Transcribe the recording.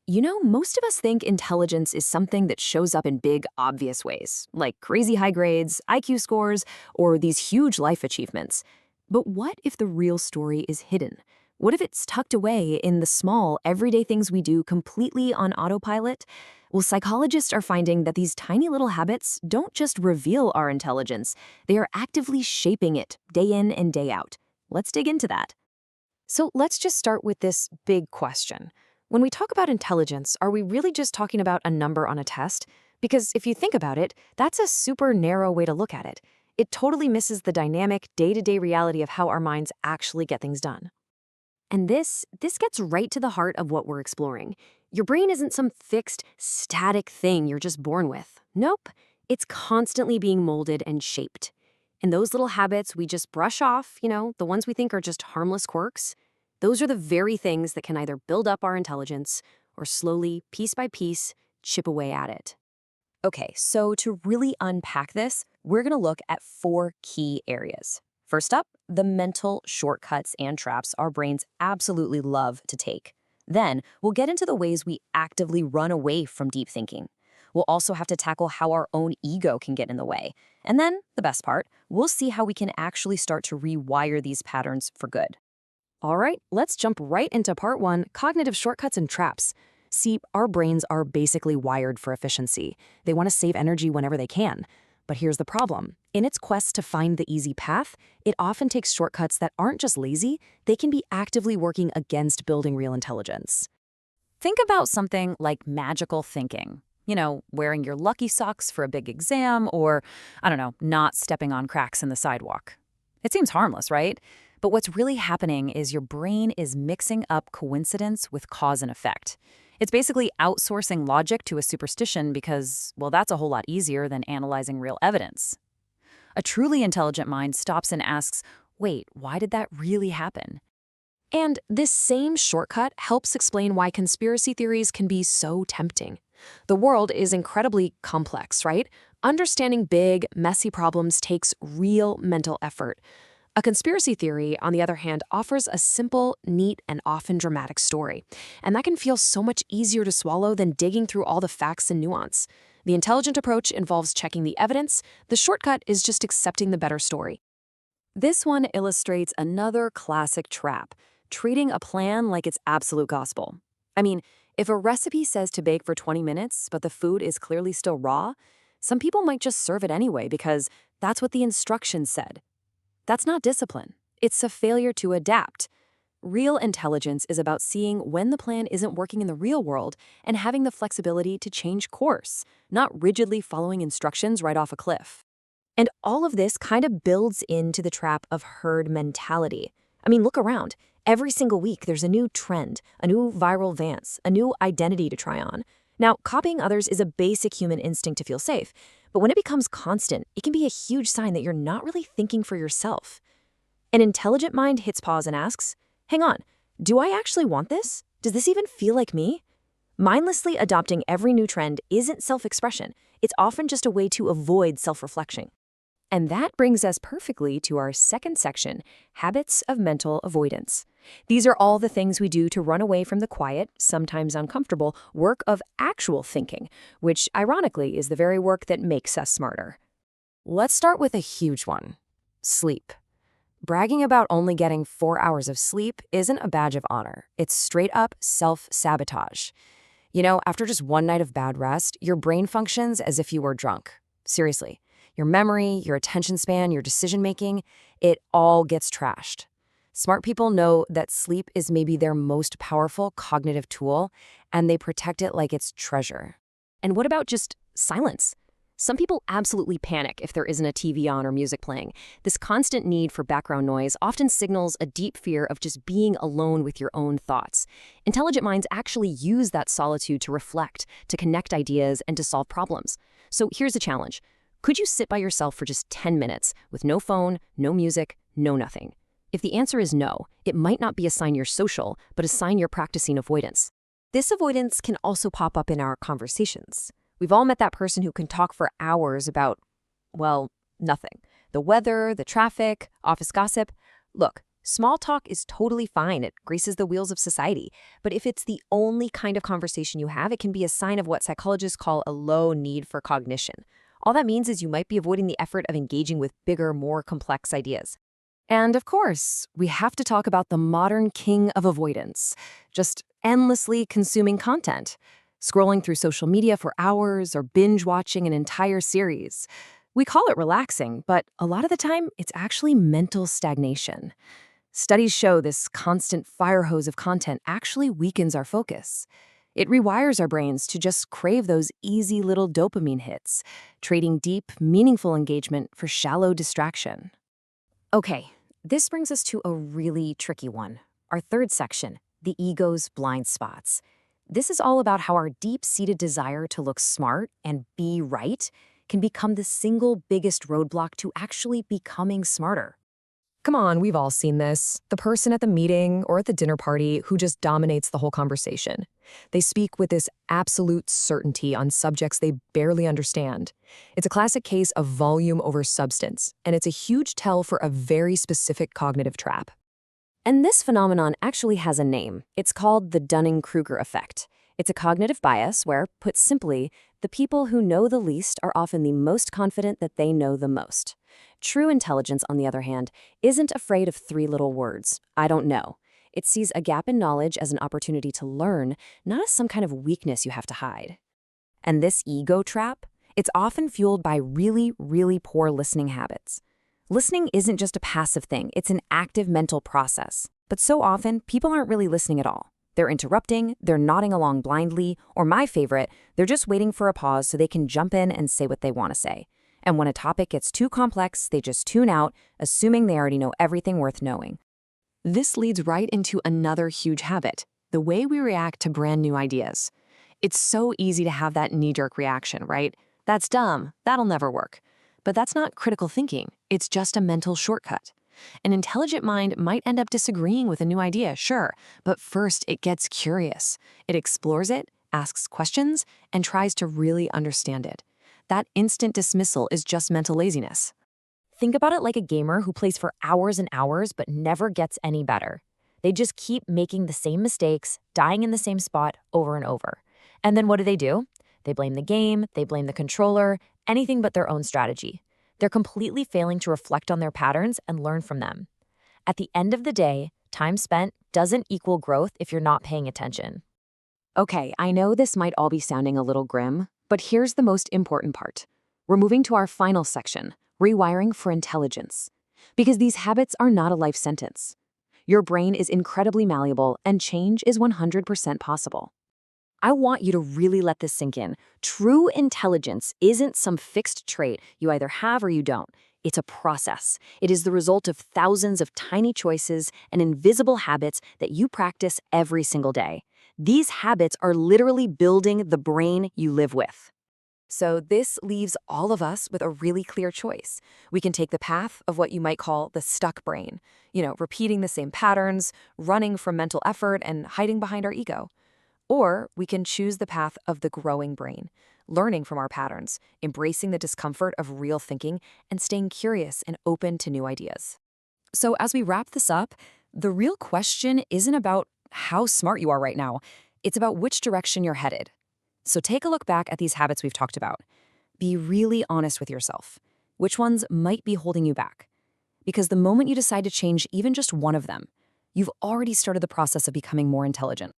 Most of us think intelligence is something that shows up in big, obvious ways, like crazy high grades, IQ scores, or these huge life achievements. But what if the real story is hidden? What if it's tucked away in the small, everyday things we do completely on autopilot? Well, psychologists are finding that these tiny little habits don't just reveal our intelligence, they are actively shaping it day in and day out. Let's dig into that. So let's just start with this big question. When we talk about intelligence, are we really just talking about a number on a test? Because if you think about it, that's a super narrow way to look at it. It totally misses the dynamic, day-to-day reality of how our minds actually get things done. And this gets right to the heart of what we're exploring. Your brain isn't some fixed, static thing you're just born with. Nope, it's constantly being molded and shaped. And those little habits we just brush off, the ones we think are just harmless quirks, those are the very things that can either build up our intelligence or slowly, piece by piece, chip away at it. Okay, so to really unpack this, we're going to look at 4 key areas. First up, the mental shortcuts and traps our brains absolutely love to take. Then, we'll get into the ways we actively run away from deep thinking. We'll also have to tackle how our own ego can get in the way. And then, the best part, we'll see how we can actually start to rewire these patterns for good. All right, let's jump right into part 1, cognitive shortcuts and traps. See, our brains are basically wired for efficiency. They want to save energy whenever they can. But here's the problem. In its quest to find the easy path, it often takes shortcuts that aren't just lazy, they can be actively working against building real intelligence. Think about something like magical thinking. Wearing your lucky socks for a big exam or, not stepping on cracks in the sidewalk. It seems harmless, right? But what's really happening is your brain is mixing up coincidence with cause and effect. It's basically outsourcing logic to a superstition because, well, that's a whole lot easier than analyzing real evidence. A truly intelligent mind stops and asks, wait, why did that really happen? And this same shortcut helps explain why conspiracy theories can be so tempting. The world is incredibly complex, right? Understanding big, messy problems takes real mental effort. A conspiracy theory, on the other hand, offers a simple, neat, and often dramatic story. And that can feel so much easier to swallow than digging through all the facts and nuance. The intelligent approach involves checking the evidence. The shortcut is just accepting the better story. This one illustrates another classic trap, treating a plan like it's absolute gospel. I mean, if a recipe says to bake for 20 minutes, but the food is clearly still raw, some people might just serve it anyway because that's what the instructions said. That's not discipline. It's a failure to adapt. Real intelligence is about seeing when the plan isn't working in the real world and having the flexibility to change course, not rigidly following instructions right off a cliff. And all of this kind of builds into the trap of herd mentality. I mean, look around. Every single week, there's a new trend, a new viral dance, a new identity to try on. Now, copying others is a basic human instinct to feel safe, but when it becomes constant, it can be a huge sign that you're not really thinking for yourself. An intelligent mind hits pause and asks, hang on, do I actually want this? Does this even feel like me? Mindlessly adopting every new trend isn't self-expression. It's often just a way to avoid self-reflection. And that brings us perfectly to our second section, habits of mental avoidance. These are all the things we do to run away from the quiet, sometimes uncomfortable, work of actual thinking, which ironically is the very work that makes us smarter. Let's start with a huge one, sleep. Bragging about only getting 4 hours of sleep isn't a badge of honor. It's straight up self-sabotage. After just one night of bad rest, your brain functions as if you were drunk. Seriously. Your memory, your attention span, your decision-making, it all gets trashed. Smart people know that sleep is maybe their most powerful cognitive tool, and they protect it like it's treasure. And what about just silence? Some people absolutely panic if there isn't a TV on or music playing. This constant need for background noise often signals a deep fear of just being alone with your own thoughts. Intelligent minds actually use that solitude to reflect, to connect ideas, and to solve problems. So here's a challenge. Could you sit by yourself for just 10 minutes with no phone, no music, no nothing? If the answer is no, it might not be a sign you're social, but a sign you're practicing avoidance. This avoidance can also pop up in our conversations. We've all met that person who can talk for hours about, well, nothing. The weather, the traffic, office gossip. Look, Small talk is totally fine. It greases the wheels of society. But if it's the only kind of conversation you have, it can be a sign of what psychologists call a low need for cognition. All that means is you might be avoiding the effort of engaging with bigger, more complex ideas. And of course, we have to talk about the modern king of avoidance, just endlessly consuming content, scrolling through social media for hours or binge watching an entire series. We call it relaxing, but a lot of the time, it's actually mental stagnation. Studies show this constant fire hose of content actually weakens our focus. It rewires our brains to just crave those easy little dopamine hits, trading deep, meaningful engagement for shallow distraction. Okay, this brings us to a really tricky one. Our third section, the ego's blind spots. This is all about how our deep-seated desire to look smart and be right can become the single biggest roadblock to actually becoming smarter. Come on, we've all seen this. The person at the meeting or at the dinner party who just dominates the whole conversation. They speak with this absolute certainty on subjects they barely understand. It's a classic case of volume over substance, and it's a huge tell for a very specific cognitive trap. And this phenomenon actually has a name. It's called the Dunning-Kruger effect. It's a cognitive bias where, put simply, the people who know the least are often the most confident that they know the most. True intelligence, on the other hand, isn't afraid of three little words, I don't know. It sees a gap in knowledge as an opportunity to learn, not as some kind of weakness you have to hide. And this ego trap, it's often fueled by really, really poor listening habits. Listening isn't just a passive thing, it's an active mental process. But so often, people aren't really listening at all. They're interrupting, they're nodding along blindly, or my favorite, they're just waiting for a pause so they can jump in and say what they want to say. And when a topic gets too complex, they just tune out, assuming they already know everything worth knowing. This leads right into another huge habit, the way we react to brand new ideas. It's so easy to have that knee-jerk reaction, right? That's dumb, that'll never work. But that's not critical thinking, it's just a mental shortcut. An intelligent mind might end up disagreeing with a new idea, sure, but first it gets curious. It explores it, asks questions, and tries to really understand it. That instant dismissal is just mental laziness. Think about it like a gamer who plays for hours and hours but never gets any better. They just keep making the same mistakes, dying in the same spot over and over. And then what do? They blame the game, they blame the controller, anything but their own strategy. They're completely failing to reflect on their patterns and learn from them. At the end of the day, time spent doesn't equal growth if you're not paying attention. Okay, I know this might all be sounding a little grim, but here's the most important part. We're moving to our final section, rewiring for intelligence. Because these habits are not a life sentence. Your brain is incredibly malleable, and change is 100% possible. I want you to really let this sink in. True intelligence isn't some fixed trait you either have or you don't. It's a process. It is the result of thousands of tiny choices and invisible habits that you practice every single day. These habits are literally building the brain you live with. So this leaves all of us with a really clear choice. We can take the path of what you might call the stuck brain, repeating the same patterns, running from mental effort, and hiding behind our ego. Or we can choose the path of the growing brain, learning from our patterns, embracing the discomfort of real thinking, and staying curious and open to new ideas. So as we wrap this up, the real question isn't about how smart you are right now. It's about which direction you're headed. So take a look back at these habits we've talked about. Be really honest with yourself. Which ones might be holding you back? Because the moment you decide to change even just one of them, you've already started the process of becoming more intelligent.